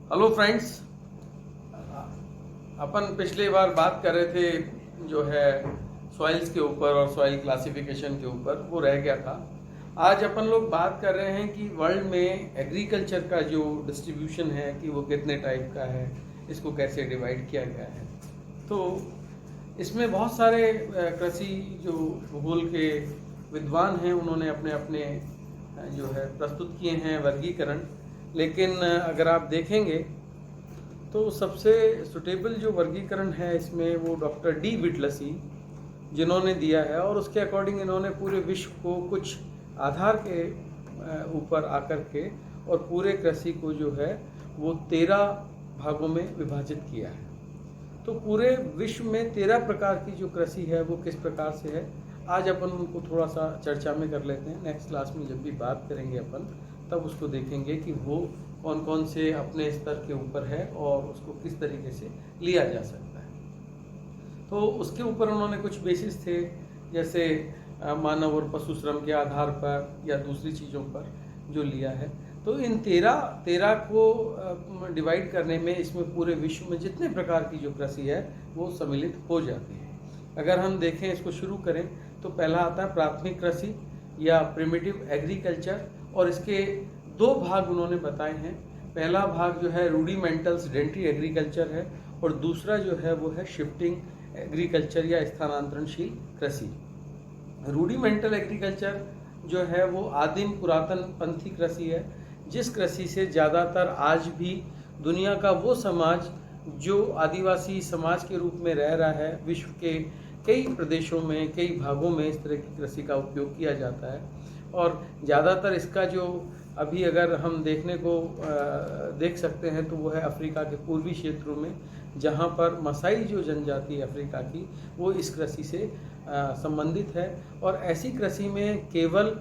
Hello friends. अपन पिछली बार बात कर रहे थे जो है सॉइल्स के ऊपर और सॉइल क्लासिफिकेशन के ऊपर, वो रह गया था। आज अपन लोग बात कर रहे हैं कि वर्ल्ड में एग्रीकल्चर का जो डिस्ट्रीब्यूशन है कि वो कितने टाइप का है, इसको कैसे डिवाइड किया गया है। तो इसमें बहुत सारे कृषि जो भूगोल के विद्वान हैं उन्होंने अपने अपने जो है प्रस्तुत किए हैं वर्गीकरण। लेकिन अगर आप देखेंगे तो सबसे सुटेबल जो वर्गीकरण है इसमें वो डॉक्टर डी विटलसी जिन्होंने दिया है, और उसके अकॉर्डिंग इन्होंने पूरे विश्व को कुछ आधार के ऊपर आकर के और पूरे कृषि को जो है वो 13 भागों में विभाजित किया है। तो पूरे विश्व में 13 प्रकार की जो कृषि है वो किस प्रकार से है, आज अपन उनको थोड़ा सा चर्चा में कर लेते हैं। नेक्स्ट क्लास में जब भी बात करेंगे अपन तब उसको देखेंगे कि वो कौन कौन से अपने स्तर के ऊपर है और उसको किस तरीके से लिया जा सकता है। तो उसके ऊपर उन्होंने कुछ बेसिस थे, जैसे मानव और पशु श्रम के आधार पर या दूसरी चीज़ों पर जो लिया है। तो इन 13 को डिवाइड करने में इसमें पूरे विश्व में जितने प्रकार की जो कृषि है वो सम्मिलित हो जाती है। अगर हम देखें, इसको शुरू करें तो पहला आता है प्राथमिक कृषि या प्रिमिटिव एग्रीकल्चर, और इसके 2 भाग उन्होंने बताए हैं। पहला भाग जो है रूडिमेंटल सेडेंटरी एग्रीकल्चर है और दूसरा जो है वो है शिफ्टिंग एग्रीकल्चर या स्थानांतरणशील कृषि। रूडिमेंटल एग्रीकल्चर जो है वो आदिम पुरातन पंथी कृषि है, जिस कृषि से ज़्यादातर आज भी दुनिया का वो समाज जो आदिवासी समाज के रूप में रह रहा है, विश्व के कई प्रदेशों में कई भागों में इस तरह की कृषि का उपयोग किया जाता है। और ज़्यादातर इसका जो अभी अगर हम देखने को देख सकते हैं तो वो है अफ्रीका के पूर्वी क्षेत्रों में, जहाँ पर मसाई जो जनजाति है अफ्रीका की, वो इस कृषि से संबंधित है। और ऐसी कृषि में केवल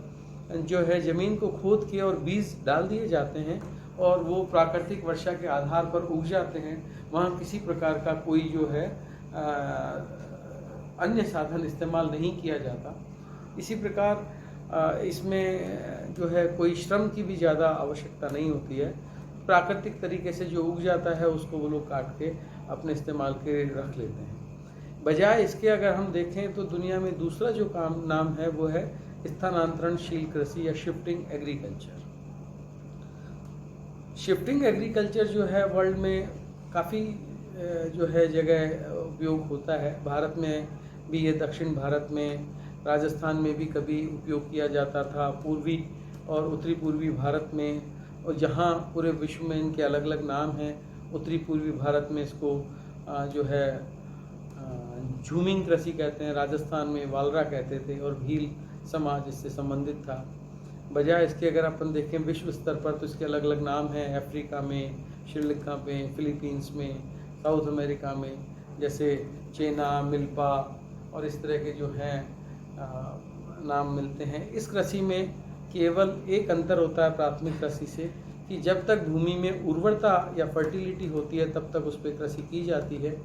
जो है ज़मीन को खोद के और बीज डाल दिए जाते हैं और वो प्राकृतिक वर्षा के आधार पर उग जाते हैं। वहाँ किसी प्रकार का कोई जो है अन्य साधन इस्तेमाल नहीं किया जाता। इसी प्रकार इसमें जो है कोई श्रम की भी ज़्यादा आवश्यकता नहीं होती है। प्राकृतिक तरीके से जो उग जाता है उसको वो लोग काट के अपने इस्तेमाल के रख लेते हैं। बजाय इसके अगर हम देखें तो दुनिया में दूसरा जो नाम है वो है स्थानांतरणशील कृषि या शिफ्टिंग एग्रीकल्चर। शिफ्टिंग एग्रीकल्चर जो है वर्ल्ड में काफ़ी जो है जगह उपयोग होता है। भारत में भी ये दक्षिण भारत में, राजस्थान में भी कभी उपयोग किया जाता था, पूर्वी और उत्तरी पूर्वी भारत में, और जहाँ पूरे विश्व में इनके अलग अलग नाम हैं। उत्तरी पूर्वी भारत में इसको जो है झूमिंग कृषि कहते हैं, राजस्थान में वालरा कहते थे और भील समाज इससे संबंधित था। बजाय इसके अगर अपन देखें विश्व स्तर पर तो इसके अलग अलग नाम हैं। अफ्रीका में, श्रीलंका में, फिलीपींस में, साउथ अमेरिका में जैसे चेना, मिल्पा और इस तरह के जो हैं नाम मिलते हैं। इस कृषि में केवल एक अंतर होता है प्राथमिक कृषि से कि जब तक भूमि में उर्वरता या फर्टिलिटी होती है तब तक उस पर कृषि की जाती है,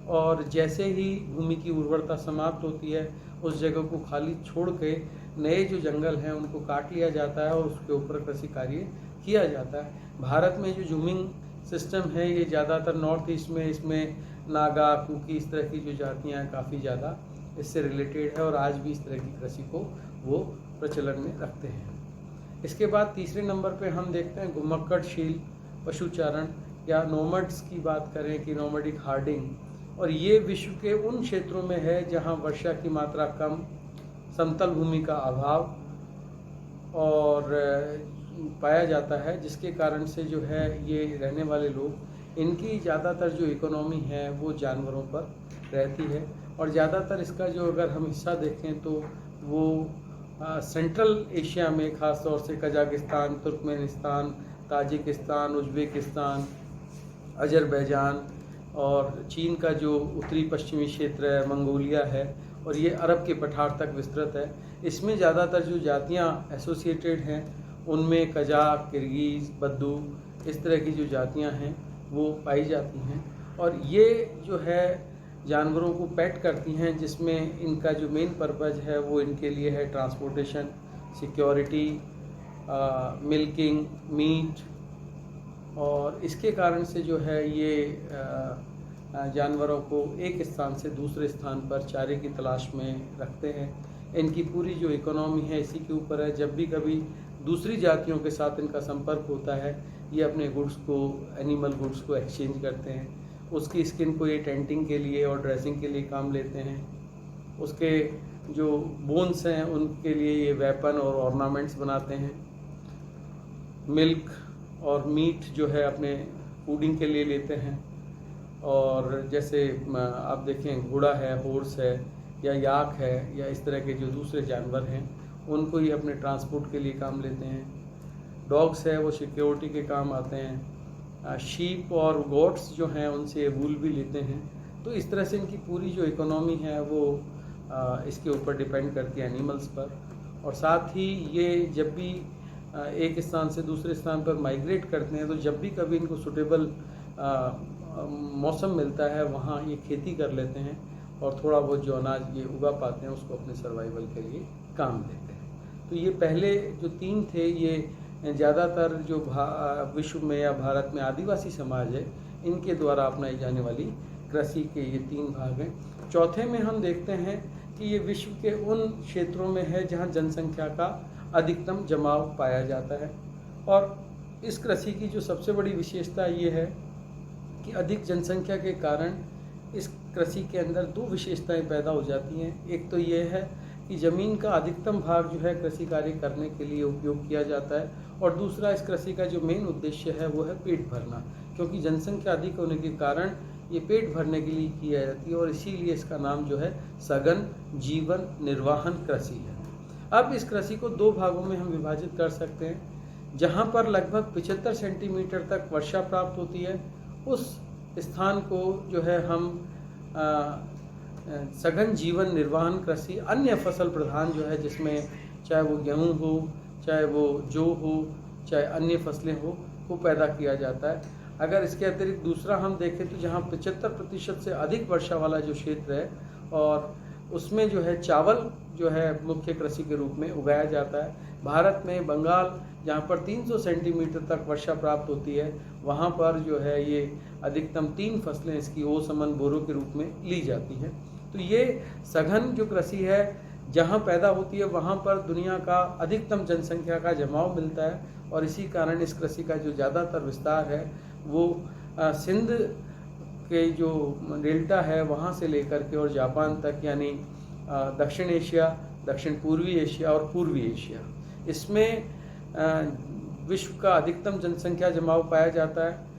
और जैसे ही भूमि की उर्वरता समाप्त होती है उस जगह को खाली छोड़ के नए जो जंगल हैं उनको काट लिया जाता है और उसके ऊपर कृषि कार्य किया जाता है। भारत में जो जूमिंग सिस्टम है ये ज़्यादातर नॉर्थ ईस्ट में, इसमें नागा, कुकी, इस तरह की जो जातियाँ हैं काफ़ी ज़्यादा इससे रिलेटेड है और आज भी इस तरह की कृषि को वो प्रचलन में रखते हैं। इसके बाद तीसरे नंबर पे हम देखते हैं घुमक्कड़शील पशुचारण या नोमड्स की बात करें कि नोमैडिक हार्डिंग, और ये विश्व के उन क्षेत्रों में है जहाँ वर्षा की मात्रा कम, समतल भूमि का अभाव और पाया जाता है, जिसके कारण से जो है ये रहने वाले लोग, इनकी ज़्यादातर जो इकोनॉमी है वो जानवरों पर रहती है। और ज़्यादातर इसका जो अगर हम हिस्सा देखें तो वो सेंट्रल एशिया में, ख़ास तौर से Kazakhstan, Turkmenistan, Tajikistan, Uzbekistan, Azerbaijan और चीन का जो उत्तरी पश्चिमी क्षेत्र है, मंगोलिया है, और ये अरब के पठार तक विस्तृत है। इसमें ज़्यादातर जो जातियाँ एसोसिएटेड हैं उनमें कजाक, किर्गिज़, बद्दू, इस तरह की जो जातियाँ हैं वो पाई जाती हैं। और ये जो है जानवरों को पेट करती हैं, जिसमें इनका जो मेन पर्पज़ है वो इनके लिए है ट्रांसपोर्टेशन, सिक्योरिटी, मिल्किंग, मीट और इसके कारण से जो है ये जानवरों को एक स्थान से दूसरे स्थान पर चारे की तलाश में रखते हैं। इनकी पूरी जो इकोनॉमी है इसी के ऊपर है। जब भी कभी दूसरी जातियों के साथ इनका संपर्क होता है, ये अपने गुड्स को, एनिमल गुड्स को एक्सचेंज करते हैं। उसकी स्किन को ये टेंटिंग के लिए और ड्रेसिंग के लिए काम लेते हैं। उसके जो बोन्स हैं उनके लिए ये वेपन और ऑर्नामेंट्स बनाते हैं। मिल्क और मीट जो है अपने फूडिंग के लिए लेते हैं। और जैसे आप देखें घोड़ा है, हॉर्स है या याक है या इस तरह के जो दूसरे जानवर हैं उनको ही अपने ट्रांसपोर्ट के लिए काम लेते हैं। डॉग्स है वो सिक्योरिटी के काम आते हैं। शीप और गोट्स जो हैं उनसे वूल भी लेते हैं। तो इस तरह से इनकी पूरी जो इकोनॉमी है वो इसके ऊपर डिपेंड करती है एनिमल्स पर। और साथ ही ये जब भी एक स्थान से दूसरे स्थान पर माइग्रेट करते हैं तो जब भी कभी इनको सूटेबल मौसम मिलता है वहाँ ये खेती कर लेते हैं और थोड़ा बहुत जो अनाज ये उगा पाते हैं उसको अपने सर्वाइवल के लिए काम लेते हैं। तो ये पहले जो 3 थे ये ज़्यादातर जो विश्व में या भारत में आदिवासी समाज है इनके द्वारा अपनाई जाने वाली कृषि के ये 3 भाग हैं। चौथे में हम देखते हैं कि ये विश्व के उन क्षेत्रों में है जहाँ जनसंख्या का अधिकतम जमाव पाया जाता है। और इस कृषि की जो सबसे बड़ी विशेषता ये है कि अधिक जनसंख्या के कारण इस कृषि के अंदर 2 विशेषताएं पैदा हो जाती हैं। एक तो ये है कि ज़मीन का अधिकतम भाग जो है कृषि कार्य करने के लिए उपयोग किया जाता है, और दूसरा इस कृषि का जो मेन उद्देश्य है वो है पेट भरना, क्योंकि जनसंख्या अधिक होने के कारण ये पेट भरने के लिए किया जाती है, और इसीलिए इसका नाम जो है सघन जीवन निर्वाहन कृषि है। अब इस कृषि को 2 भागों में हम विभाजित कर सकते हैं। जहाँ पर लगभग 75 सेंटीमीटर तक वर्षा प्राप्त होती है उस स्थान को जो है हम सघन जीवन निर्वाहन कृषि, अन्य फसल प्रधान जो है जिसमें चाहे वो गेहूँ हो, चाहे वो जौ हो, चाहे अन्य फसलें हो, वो पैदा किया जाता है। अगर इसके अतिरिक्त दूसरा हम देखें तो जहाँ 75% से अधिक वर्षा वाला जो क्षेत्र है और उसमें जो है चावल जो है मुख्य कृषि के रूप में उगाया जाता है। भारत में बंगाल जहाँ पर 300 सेंटीमीटर तक वर्षा प्राप्त होती है वहाँ पर जो है ये अधिकतम 3 फसलें इसकी ओसमन बोरो के रूप में ली जाती हैं। तो ये सघन जो कृषि है जहाँ पैदा होती है वहाँ पर दुनिया का अधिकतम जनसंख्या का जमाव मिलता है, और इसी कारण इस कृषि का जो ज़्यादातर विस्तार है वो सिंध के जो डेल्टा है वहाँ से लेकर के और जापान तक, यानी दक्षिण एशिया, दक्षिण पूर्वी एशिया और पूर्वी एशिया, इसमें विश्व का अधिकतम जनसंख्या जमाव पाया जाता है।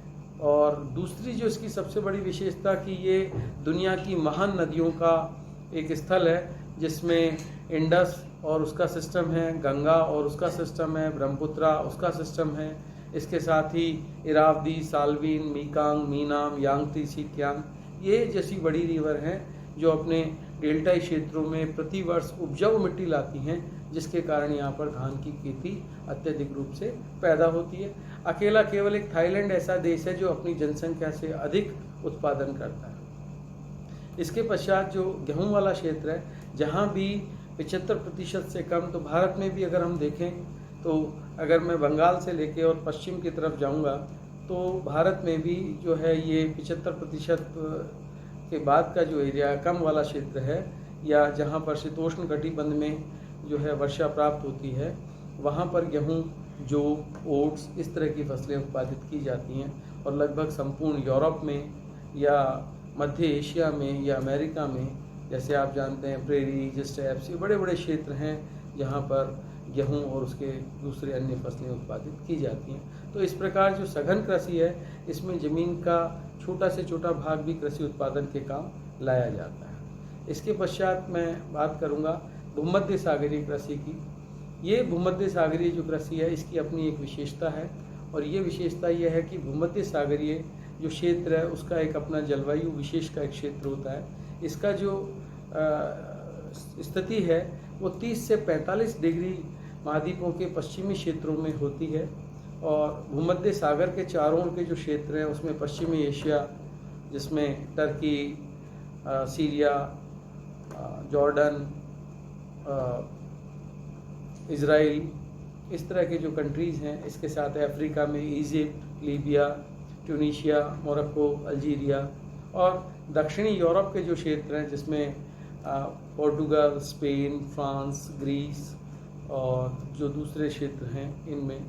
और दूसरी जो इसकी सबसे बड़ी विशेषता कि ये दुनिया की महान नदियों का एक स्थल है जिसमें इंडस और उसका सिस्टम है, गंगा और उसका सिस्टम है, ब्रह्मपुत्रा उसका सिस्टम है, इसके साथ ही इरावदी, साल्वीन, मीकांग, मीनाम, यांगती, सीकियांग, ये जैसी बड़ी रिवर हैं जो अपने डेल्टाई क्षेत्रों में प्रतिवर्ष उपजाऊ मिट्टी लाती हैं, जिसके कारण यहाँ पर धान की खेती अत्यधिक रूप से पैदा होती है। अकेला केवल एक थाईलैंड ऐसा देश है जो अपनी जनसंख्या से अधिक उत्पादन करता है। इसके पश्चात जो गेहूं वाला क्षेत्र है जहाँ भी 75% से कम, तो भारत में भी अगर हम देखें तो अगर मैं बंगाल से लेके और पश्चिम की तरफ जाऊंगा तो भारत में भी जो है ये 75% के बाद का जो एरिया कम वाला क्षेत्र है, या जहाँ पर शीतोष्ण कटिबंध में जो है वर्षा प्राप्त होती है, वहाँ पर गेहूँ, जौ, ओट्स इस तरह की फसलें उत्पादित की जाती हैं। और लगभग संपूर्ण यूरोप में या मध्य एशिया में या अमेरिका में, जैसे आप जानते हैं प्रेरी, जिस्टेप्स, ये बड़े बड़े क्षेत्र हैं जहाँ पर गेहूं और उसके दूसरे अन्य फसलें उत्पादित की जाती हैं। तो इस प्रकार जो सघन कृषि है इसमें ज़मीन का छोटा से छोटा भाग भी कृषि उत्पादन के काम लाया जाता है। इसके पश्चात मैं बात करूंगा भूमध्य सागरीय कृषि की। ये भूमध्य सागरीय जो कृषि है इसकी अपनी एक विशेषता है, और ये विशेषता ये है कि भूमध्य सागरीय जो क्षेत्र है उसका एक अपना जलवायु विशेष का एक क्षेत्र होता है। इसका जो स्थिति है वो 30 से 45 डिग्री महाद्वीपों के पश्चिमी क्षेत्रों में होती है, और भूमध्य सागर के चारों ओर के जो क्षेत्र हैं उसमें पश्चिमी एशिया, जिसमें टर्की, सीरिया, जॉर्डन, इज़राइल, इस तरह के जो कंट्रीज़ हैं, इसके साथ अफ्रीका में Egypt, Libya, Tunisia, Morocco, Algeria और दक्षिणी यूरोप के जो क्षेत्र हैं जिसमें पोर्टुगल, स्पेन, फ्रांस, ग्रीस और जो दूसरे क्षेत्र हैं इनमें,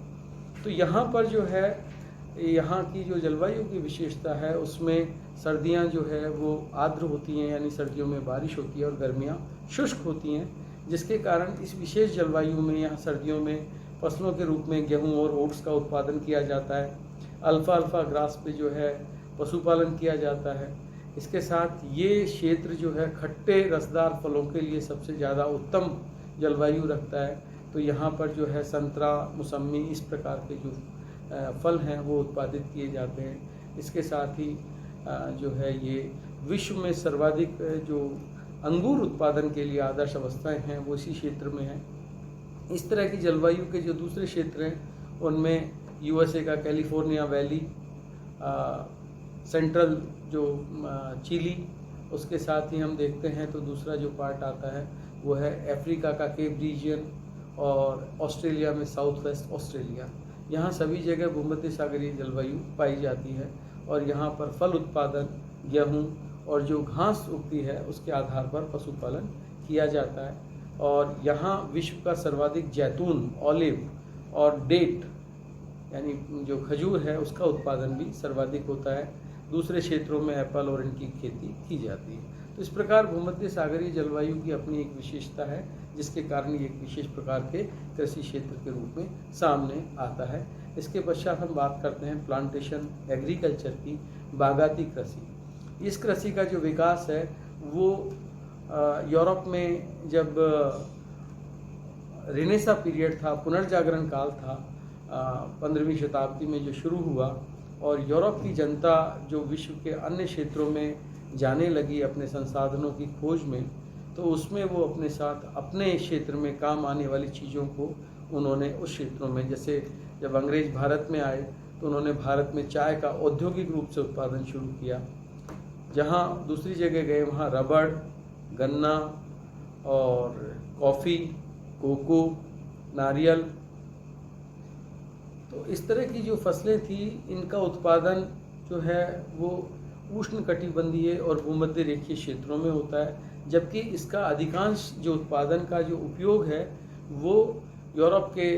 तो यहाँ पर जो है यहाँ की जो जलवायु की विशेषता है उसमें सर्दियाँ जो है वो आर्द्र होती हैं, यानी सर्दियों में बारिश होती है और गर्मियाँ शुष्क होती हैं, जिसके कारण इस विशेष जलवायु में यहाँ सर्दियों में फसलों के रूप में गेहूँ और ओट्स का उत्पादन किया जाता है। अल्फा ग्रास पे जो है पशुपालन किया जाता है। इसके साथ ये क्षेत्र जो है खट्टे रसदार फलों के लिए सबसे ज़्यादा उत्तम जलवायु रखता है। तो यहाँ पर जो है संतरा, मौसमी, इस प्रकार के जो फल हैं वो उत्पादित किए जाते हैं। इसके साथ ही जो है ये विश्व में सर्वाधिक जो अंगूर उत्पादन के लिए आदर्श अवस्थाएं हैं वो इसी क्षेत्र में हैं। इस तरह की जलवायु के जो दूसरे क्षेत्र हैं उनमें यूएसए का कैलिफोर्निया वैली, सेंट्रल जो चिली, उसके साथ ही हम देखते हैं तो दूसरा जो पार्ट आता है वो है अफ्रीका का केप रीजन और ऑस्ट्रेलिया में साउथ वेस्ट ऑस्ट्रेलिया। यहाँ सभी जगह भूमध्य सागरीय जलवायु पाई जाती है और यहाँ पर फल उत्पादन, गेहूँ और जो घास उगती है उसके आधार पर पशुपालन किया जाता है। और यहाँ विश्व का सर्वाधिक जैतून, ऑलिव और डेट यानी जो खजूर है उसका उत्पादन भी सर्वाधिक होता है। दूसरे क्षेत्रों में एप्पल और इनकी खेती की जाती है। तो इस प्रकार भूमध्य सागरीय जलवायु की अपनी एक विशेषता है जिसके कारण ये एक विशेष प्रकार के कृषि क्षेत्र के रूप में सामने आता है। इसके पश्चात हम बात करते हैं प्लांटेशन एग्रीकल्चर की, बागाती कृषि। इस कृषि का जो विकास है वो यूरोप में जब रेनेसा पीरियड था, पुनर्जागरण काल था, 15वीं शताब्दी में जो शुरू हुआ और यूरोप की जनता जो विश्व के अन्य क्षेत्रों में जाने लगी अपने संसाधनों की खोज में, तो उसमें वो अपने साथ अपने क्षेत्र में काम आने वाली चीज़ों को उन्होंने उस क्षेत्रों में, जैसे जब अंग्रेज भारत में आए तो उन्होंने भारत में चाय का औद्योगिक रूप से उत्पादन शुरू किया। जहाँ दूसरी जगह गए वहाँ रबड़, गन्ना और कॉफ़ी, कोको, नारियल, तो इस तरह की जो फसलें थी इनका उत्पादन जो है वो उष्णकटिबंधीय और भूमध्य रेखीय क्षेत्रों में होता है, जबकि इसका अधिकांश जो उत्पादन का जो उपयोग है वो यूरोप के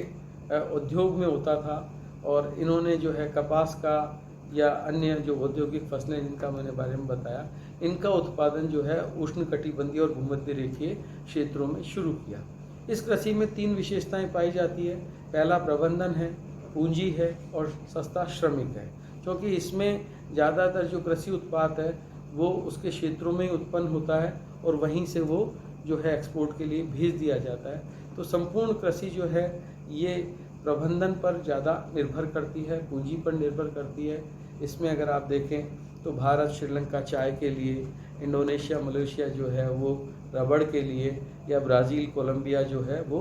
उद्योग में होता था। और इन्होंने जो है कपास का या अन्य जो औद्योगिक फसलें जिनका मैंने बारे में बताया, इनका उत्पादन जो है उष्णकटिबंधीय और भूमध्य रेखीय क्षेत्रों में शुरू किया। इस कृषि में 3 विशेषताएं पाई जाती है। पहला प्रबंधन है, पूंजी है और सस्ता श्रमिक है, क्योंकि इसमें ज़्यादातर जो कृषि उत्पाद है वो उसके क्षेत्रों में उत्पन्न होता है और वहीं से वो जो है एक्सपोर्ट के लिए भेज दिया जाता है। तो संपूर्ण कृषि जो है ये प्रबंधन पर ज़्यादा निर्भर करती है, पूंजी पर निर्भर करती है। इसमें अगर आप देखें तो भारत, श्रीलंका चाय के लिए, इंडोनेशिया, मलेशिया जो है वो रबड़ के लिए, या ब्राज़ील, कोलंबिया जो है वो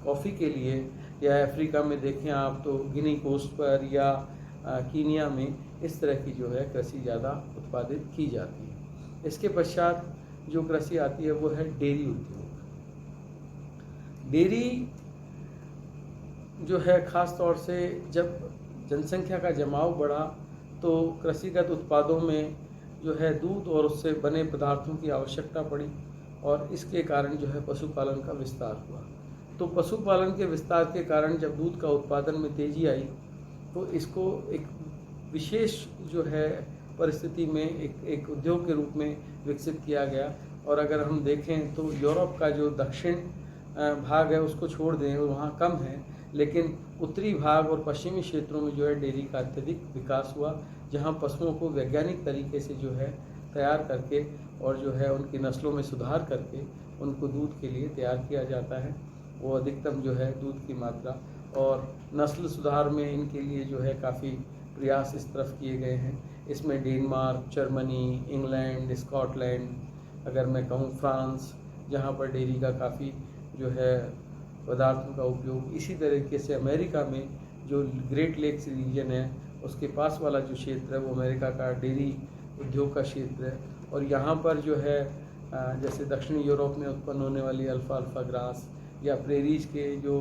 कॉफ़ी के लिए, या अफ्रीका में देखें आप तो गिनी कोस्ट पर या कीनिया में इस तरह की जो है कृषि ज़्यादा उत्पादित की जाती है। इसके पश्चात जो कृषि आती है वो है डेयरी उद्योग। डेयरी जो है ख़ास तौर से जब जनसंख्या का जमाव बढ़ा तो कृषिगत उत्पादों में जो है दूध और उससे बने पदार्थों की आवश्यकता पड़ी और इसके कारण जो है पशुपालन का विस्तार हुआ। तो पशुपालन के विस्तार के कारण जब दूध का उत्पादन में तेज़ी आई तो इसको एक विशेष जो है परिस्थिति में एक उद्योग के रूप में विकसित किया गया। और अगर हम देखें तो यूरोप का जो दक्षिण भाग है उसको छोड़ दें, वहाँ कम है, लेकिन उत्तरी भाग और पश्चिमी क्षेत्रों में जो है डेयरी का अत्यधिक विकास हुआ, जहाँ पशुओं को वैज्ञानिक तरीके से जो है तैयार करके और जो है उनकी नस्लों में सुधार करके उनको दूध के लिए तैयार किया जाता है। वो अधिकतम जो है दूध की मात्रा और नस्ल सुधार में इनके लिए जो है काफ़ी प्रयास इस तरफ किए गए हैं। इसमें डेनमार्क, जर्मनी, इंग्लैंड, स्कॉटलैंड, अगर मैं कहूँ फ्रांस, जहाँ पर डेयरी का काफ़ी जो है पदार्थों का उपयोग, इसी तरीके से अमेरिका में जो ग्रेट लेक्स रीजन है उसके पास वाला जो क्षेत्र है वो अमेरिका का डेयरी उद्योग का क्षेत्र है। और यहाँ पर जो है जैसे दक्षिणी यूरोप में उत्पन्न होने वाली अल्फा ग्रास या प्रेरीज के जो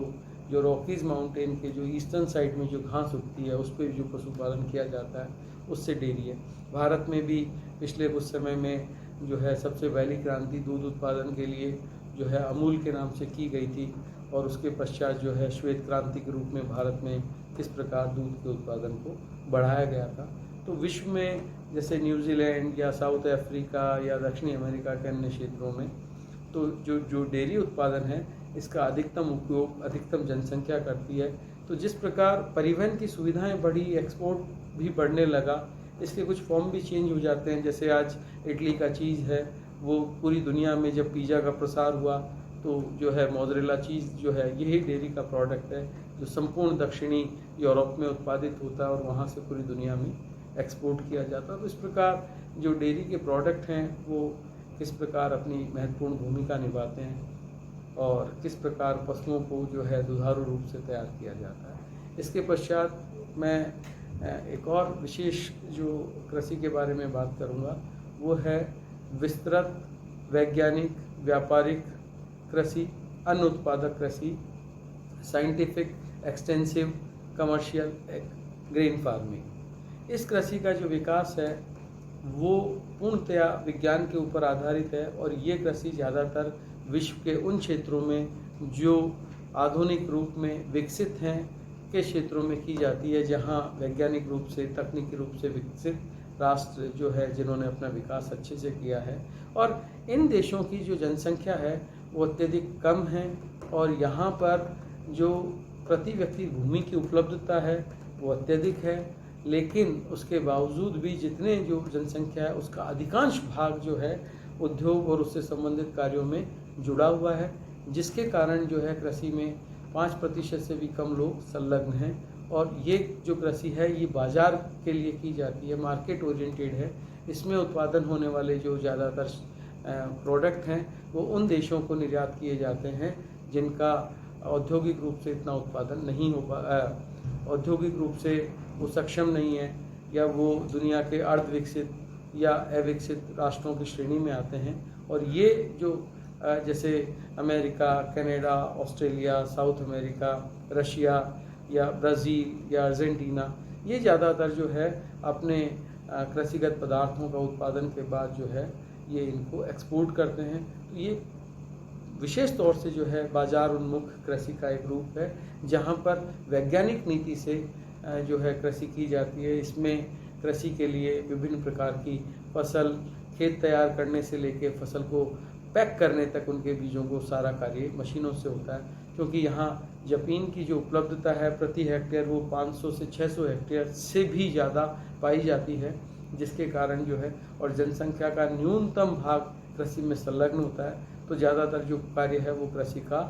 जो रॉकीज़ माउंटेन के जो ईस्टर्न साइड में जो घास उगती है उस पर जो पशुपालन किया जाता है उससे डेयरी है। भारत में भी पिछले कुछ समय में जो है सबसे पहली क्रांति दूध उत्पादन के लिए जो है अमूल के नाम से की गई थी, और उसके पश्चात जो है श्वेत क्रांति के रूप में भारत में किस प्रकार दूध के उत्पादन को बढ़ाया गया था। तो विश्व में जैसे न्यूजीलैंड या साउथ अफ्रीका या दक्षिणी अमेरिका के अन्य क्षेत्रों में तो जो डेयरी उत्पादन है इसका अधिकतम उपयोग अधिकतम जनसंख्या करती है। तो जिस प्रकार परिवहन की सुविधाएं बढ़ी, एक्सपोर्ट भी बढ़ने लगा, इसके कुछ फॉर्म भी चेंज हो जाते हैं। जैसे आज इटली का चीज़ है वो पूरी दुनिया में जब पिज़्ज़ा का प्रसार हुआ तो जो है मोज़रेला चीज़ जो है यही डेयरी का प्रोडक्ट है जो संपूर्ण दक्षिणी यूरोप में उत्पादित होता है और वहाँ से पूरी दुनिया में एक्सपोर्ट किया जाता है। तो इस प्रकार जो डेयरी के प्रोडक्ट हैं वो किस प्रकार अपनी महत्वपूर्ण भूमिका निभाते हैं और किस प्रकार पशुओं को जो है दुधारू रूप से तैयार किया जाता है। इसके पश्चात मैं एक और विशेष जो कृषि के बारे में बात करूँगा वो है विस्तृत, वैज्ञानिक, व्यापारिक कृषि, अन्न उत्पादक कृषि, scientific, extensive, commercial grain farming. इस कृषि का जो विकास है वो पूर्णतया विज्ञान के ऊपर आधारित है और ये कृषि ज़्यादातर विश्व के उन क्षेत्रों में जो आधुनिक रूप में विकसित हैं के क्षेत्रों में की जाती है, जहाँ वैज्ञानिक रूप से तकनीकी रूप से विकसित राष्ट्र जो है जिन्होंने अपना विकास अच्छे से किया है। और इन देशों की जो जनसंख्या है वो अत्यधिक कम है और यहाँ पर जो प्रति व्यक्ति भूमि की उपलब्धता है वो अत्यधिक है, लेकिन उसके बावजूद भी जितने जो जनसंख्या है उसका अधिकांश भाग जो है उद्योग और उससे संबंधित कार्यों में जुड़ा हुआ है, जिसके कारण जो है कृषि में 5% से भी कम लोग संलग्न हैं। और ये जो कृषि है ये बाज़ार के लिए की जाती है, मार्केट ओरिएंटेड है। इसमें उत्पादन होने वाले जो ज़्यादातर प्रोडक्ट हैं वो उन देशों को निर्यात किए जाते हैं जिनका औद्योगिक रूप से इतना उत्पादन नहीं हो औद्योगिक रूप से वो सक्षम नहीं है या वो दुनिया के अर्ध विकसित या अविकसित राष्ट्रों की श्रेणी में आते हैं। और ये जो जैसे America, Canada, Australia, south America, Russia या ब्राज़ील या अर्जेंटीना, ये ज़्यादातर जो है अपने कृषिगत पदार्थों का उत्पादन के बाद जो है ये इनको एक्सपोर्ट करते हैं। तो ये विशेष तौर से जो है बाजार उन्मुख कृषि का एक रूप है जहाँ पर वैज्ञानिक नीति से जो है कृषि की जाती है। इसमें कृषि के लिए विभिन्न प्रकार की फसल, खेत तैयार करने से लेकर फसल को पैक करने तक उनके बीजों को सारा कार्य मशीनों से होता है, क्योंकि यहाँ जमीन की जो उपलब्धता है प्रति हेक्टेयर वो 500 से 600 हेक्टेयर से भी ज़्यादा पाई जाती है, जिसके कारण जो है और जनसंख्या का न्यूनतम भाग कृषि में संलग्न होता है। तो ज़्यादातर जो कार्य है वो कृषि का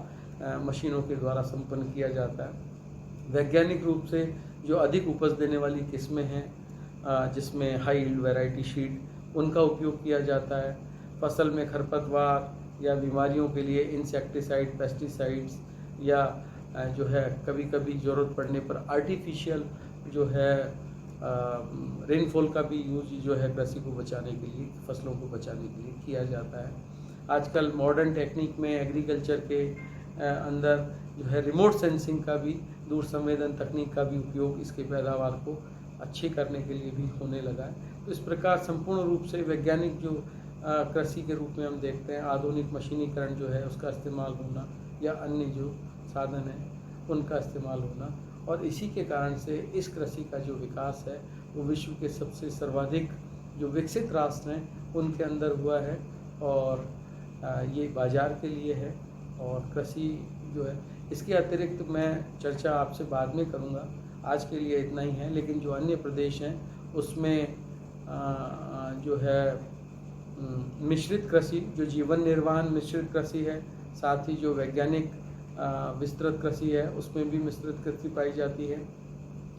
मशीनों के द्वारा संपन्न किया जाता है। वैज्ञानिक रूप से जो अधिक उपज देने वाली किस्में हैं जिसमें हाई यील्ड वैरायटी शीट, उनका उपयोग किया जाता है। फसल में खरपतवार या बीमारियों के लिए इंसेक्टिसाइड, पेस्टिसाइड्स या जो है कभी कभी ज़रूरत पड़ने पर आर्टिफिशियल जो है रेनफॉल का भी यूज जो है कृषि को बचाने के लिए, फसलों को बचाने के लिए किया जाता है। आजकल मॉडर्न टेक्निक में एग्रीकल्चर के अंदर जो है रिमोट सेंसिंग का भी, दूर संवेदन तकनीक का भी उपयोग इसके पैदावार को अच्छी करने के लिए भी होने लगा है। तो इस प्रकार संपूर्ण रूप से वैज्ञानिक जो कृषि के रूप में हम देखते हैं, आधुनिक मशीनीकरण जो है उसका इस्तेमाल होना या अन्य जो साधन है उनका इस्तेमाल होना, और इसी के कारण से इस कृषि का जो विकास है वो विश्व के सबसे सर्वाधिक जो विकसित राष्ट्र हैं उनके अंदर हुआ है। और ये बाज़ार के लिए है और कृषि जो है, इसके अतिरिक्त मैं चर्चा आपसे बाद में करूँगा, आज के लिए इतना ही है। लेकिन जो अन्य प्रदेश हैं उसमें जो है मिश्रित कृषि, जो जीवन निर्वाह मिश्रित कृषि है, साथ ही जो वैज्ञानिक विस्तृत कृषि है उसमें भी मिश्रित कृषि पाई जाती है।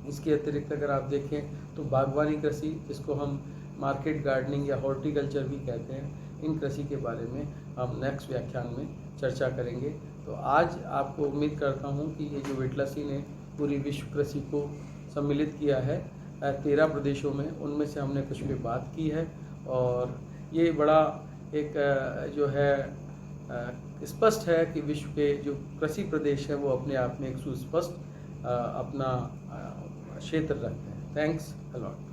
इसके अतिरिक्त अगर आप देखें तो बागवानी कृषि, जिसको हम मार्केट गार्डनिंग या हॉर्टिकल्चर भी कहते हैं, इन कृषि के बारे में हम नेक्स्ट व्याख्यान में चर्चा करेंगे। तो आज आपको उम्मीद करता हूँ कि ये जो विटलसी ने पूरी विश्व कृषि को सम्मिलित किया है 13 प्रदेशों में, उनमें से हमने कुछ पे बात की है। और ये बड़ा एक जो है स्पष्ट है कि विश्व के जो कृषि प्रदेश है वो अपने आप में एक सुस्पष्ट अपना क्षेत्र रखते हैं। Thanks a lot.